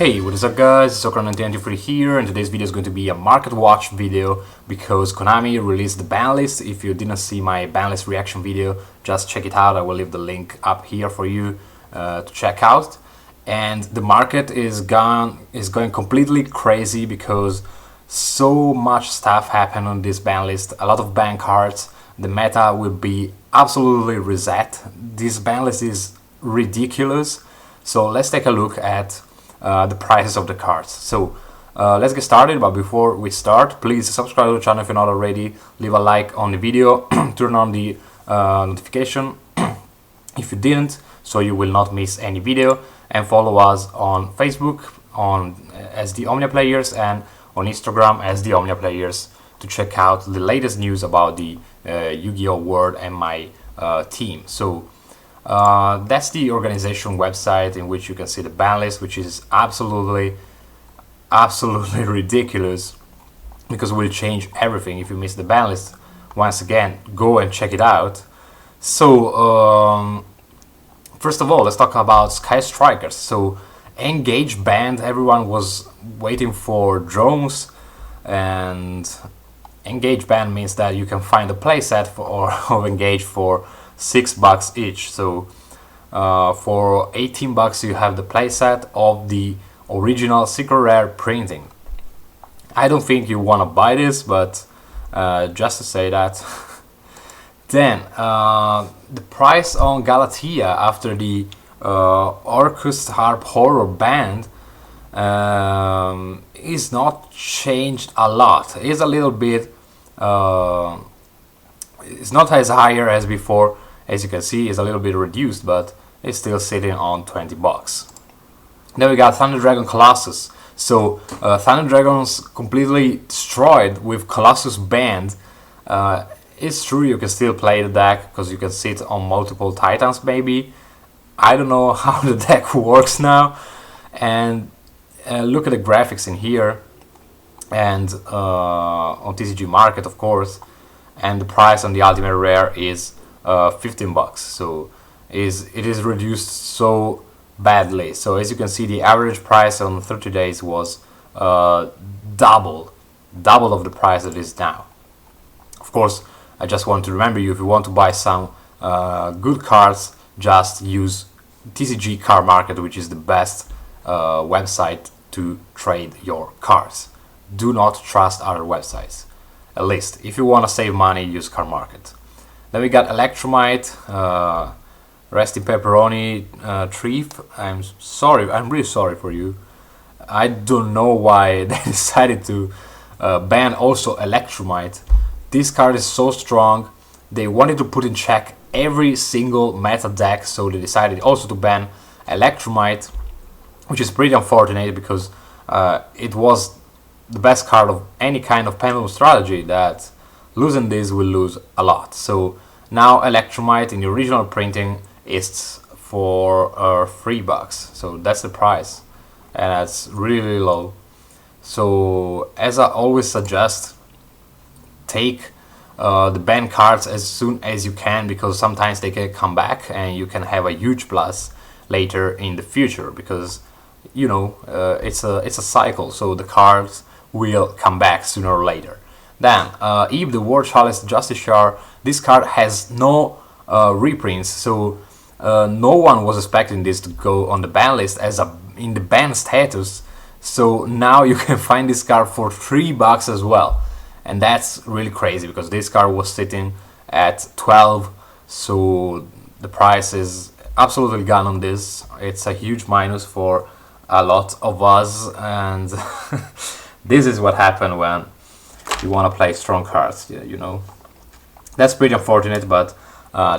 Hey, what is up guys, it's Sakura1993 here, and today's video is going to be a market watch video because Konami released the ban list. If you didn't see my ban list reaction video, just check it out. I will leave the link up here for you to check out. And the market is going completely crazy because so much stuff happened on this ban list. A lot of ban cards. The meta will be absolutely reset. This ban list is ridiculous. So let's take a look at the prices of the cards. So let's get started, but before we start, please subscribe to the channel if you're not already, leave a like on the video, turn on the notification if you didn't, so you will not miss any video, and follow us on Facebook as the Omnia Players and on Instagram as the Omnia Players to check out the latest news about the Yu-Gi-Oh world and my team. So that's the organization website in which you can see the ban list, which is absolutely ridiculous because it will change everything if you miss the ban list. Once again, go and check it out. So first of all, let's talk about Sky Strikers. So Engage banned, everyone was waiting for drones, and Engage ban means that you can find a playset of Engage for $6 each. So for $18 you have the playset of the original secret rare printing. I don't think you want to buy this, but just to say that. Then the price on Galatea after the Orcus Harp Horror Band is not changed a lot. It's a little bit it's not as higher as before. As you can see, it's a little bit reduced, but it's still sitting on $20. Then we got Thunder Dragon Colossus. So Thunder Dragon's completely destroyed with Colossus Band. It's true you can still play the deck because you can sit on multiple Titans maybe. I don't know how the deck works now. And look at the graphics in here, and on TCG Market of course. And the price on the ultimate rare is $15. So it is reduced so badly. So as you can see, the average price on 30 days was double of the price it is now. Of course, I just want to remember you, if you want to buy some good cards, just use TCG Card Market, which is the best website to trade your cards. Do not trust other websites. At least, if you want to save money, use Card Market. Then we got Elektra Might, Rest in Pepperoni, Treef. I'm really sorry for you. I don't know why they decided to ban also Elektra Might. This card is so strong. They wanted to put in check every single meta deck, so they decided also to ban Elektra Might, which is pretty unfortunate because it was the best card of any kind of pendulum strategy. That losing this will lose a lot. So now Elektra Might in the original printing is for $3. So that's the price, and that's really low. So as I always suggest, take the banned cards as soon as you can, because sometimes they can come back and you can have a huge plus later in the future, because you know it's a cycle, so the cards will come back sooner or later. Then Eve the War Hollis Justice, this card has no reprints, so no one was expecting this to go on the ban list as in the ban status. So now you can find this card for $3 as well, and that's really crazy because this card was sitting at 12. So the price is absolutely gone on this. It's a huge minus for a lot of us, and this is what happened when you want to play strong cards, you know. That's pretty unfortunate, but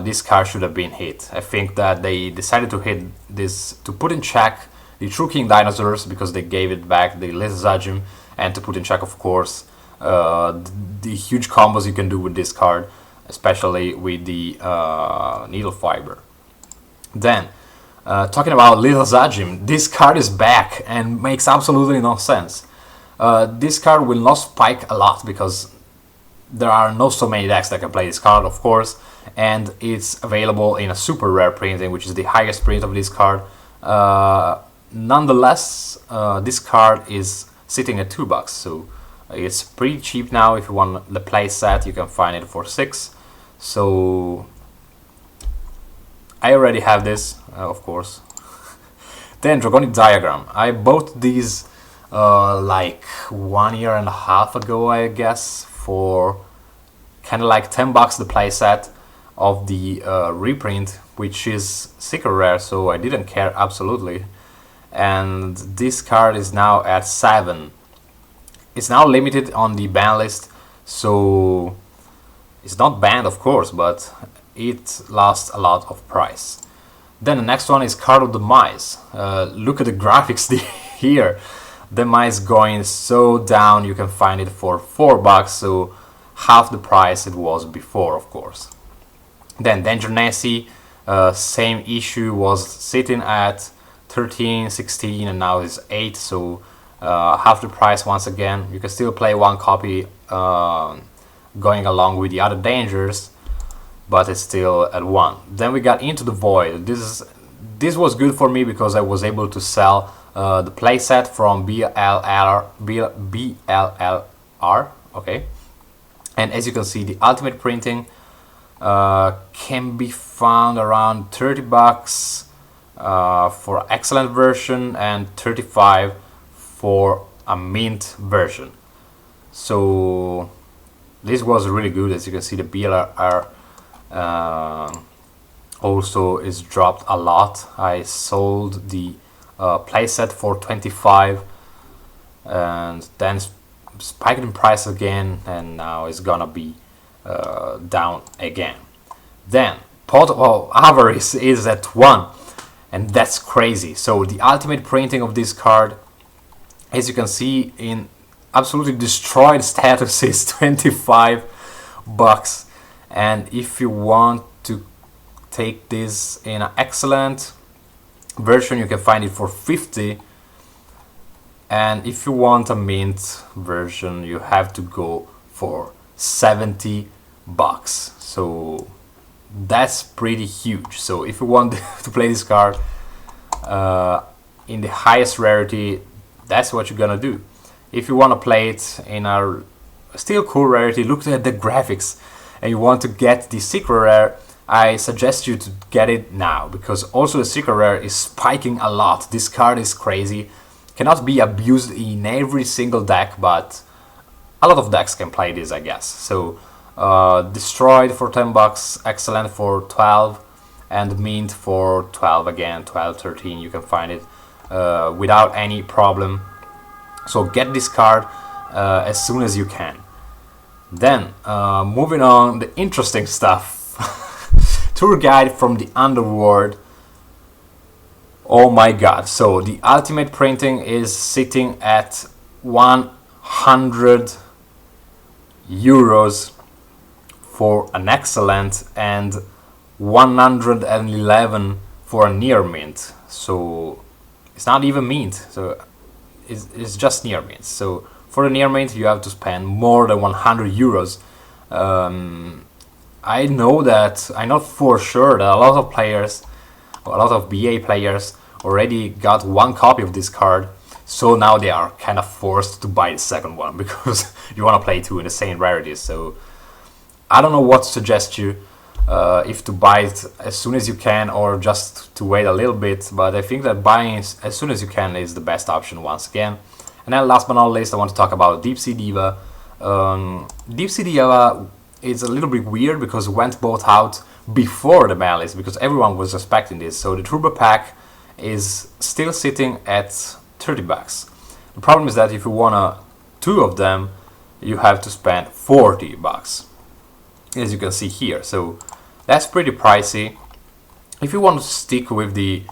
this card should have been hit. I think that they decided to hit this to put in check the True King Dinosaurs, because they gave it back the Sahjhan, and to put in check, of course, the huge combos you can do with this card, especially with the Needle Fiber. Then, talking about Sahjhan, this card is back and makes absolutely no sense. This card will not spike a lot because there are not so many decks that can play this card, of course, and it's available in a super rare printing, which is the highest print of this card. nonetheless, this card is sitting at $2, so it's pretty cheap now. If you want the play set, you can find it for 6. So I already have this, of course. Then Introconic Diagram. I bought these like 1.5 years ago, I guess, for kind of like $10 the playset of the reprint, which is secret rare, so I didn't care absolutely. And this card is now at 7. It's now limited on the ban list, so it's not banned, of course, but it lost a lot of price. Then the next one is Card of the Mice. Look at the graphics here. The mice going so down. You can find it for $4, so half the price it was before, of course. Then Danger Nessie, same issue, was sitting at 13, 16, and now is 8, so half the price once again. You can still play one copy going along with the other dangers, but it's still at 1. Then we got Into the Void. This was good for me because I was able to sell the playset from BLLR, okay. And as you can see, the ultimate printing can be found around $30 for excellent version and 35 for a mint version. So this was really good. As you can see, the BLR also is dropped a lot. I sold the playset for 25 and then spiked in price again, and now it's gonna be down again. Then Pot of Avarice is at 1, and that's crazy. So the ultimate printing of this card, as you can see, in absolutely destroyed status is $25. And if you want to take this in an excellent version, you can find it for 50. And if you want a mint version, you have to go for $70. So that's pretty huge. So if you want to play this card in the highest rarity, that's what you're gonna do. If you want to play it in a still cool rarity, look at the graphics, and you want to get the secret rare, I suggest you to get it now, because also the secret rare is spiking a lot. This card is crazy, cannot be abused in every single deck, but a lot of decks can play this, I guess. So destroyed for $10, excellent for 12, and mint for 12 again, 12, 13. You can find it without any problem. So get this card as soon as you can. Then moving on, the interesting stuff. Tour guide from the underworld. Oh my god. So the ultimate printing is sitting at 100 euros for an excellent and 111 for a near mint. So it's not even mint, so it's just near mint. So for the near mint you have to spend more than 100 euros. I know that, I know for sure that a lot of players, a lot of BA players already got one copy of this card, so now they are kind of forced to buy the second one because you want to play two in the same rarities. So I don't know what to suggest you, if to buy it as soon as you can or just to wait a little bit, but I think that buying it as soon as you can is the best option once again. And then last but not least, I want to talk about Deep Sea Diva. Deep Sea Diva is a little bit weird because it went both out before the ban list, because everyone was expecting this. So the Turbo Pack is still sitting at $30. The problem is that if you want two of them, you have to spend $40, as you can see here. So that's pretty pricey. If you want to stick with the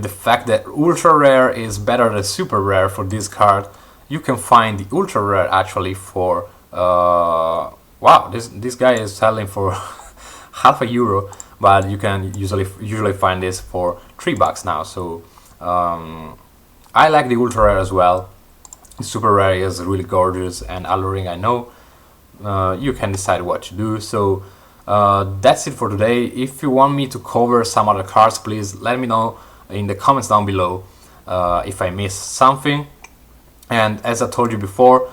fact that ultra rare is better than super rare for this card, you can find the ultra rare actually for wow, this guy is selling for half a euro, but you can usually find this for $3 now. So I like the ultra rare as well. The super rare is really gorgeous and alluring, I know. You can decide what to do. So that's it for today. If you want me to cover some other cards, please let me know in the comments down below. if I miss something. And as I told you before,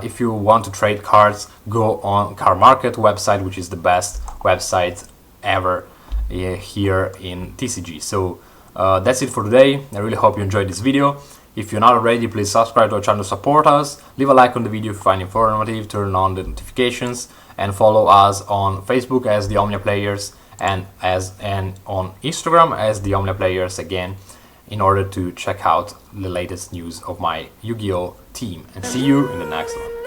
if you want to trade cards, go on Card Market website, which is the best website ever here in TCG. So that's it for today. I really hope you enjoyed this video. If you're not already, please subscribe to our channel to support us. Leave a like on the video if you find it informative, turn on the notifications, and follow us on Facebook as the Omnia Players and on Instagram as the Omnia Players again, in order to check out the latest news of my Yu-Gi-Oh team. And see you in the next one.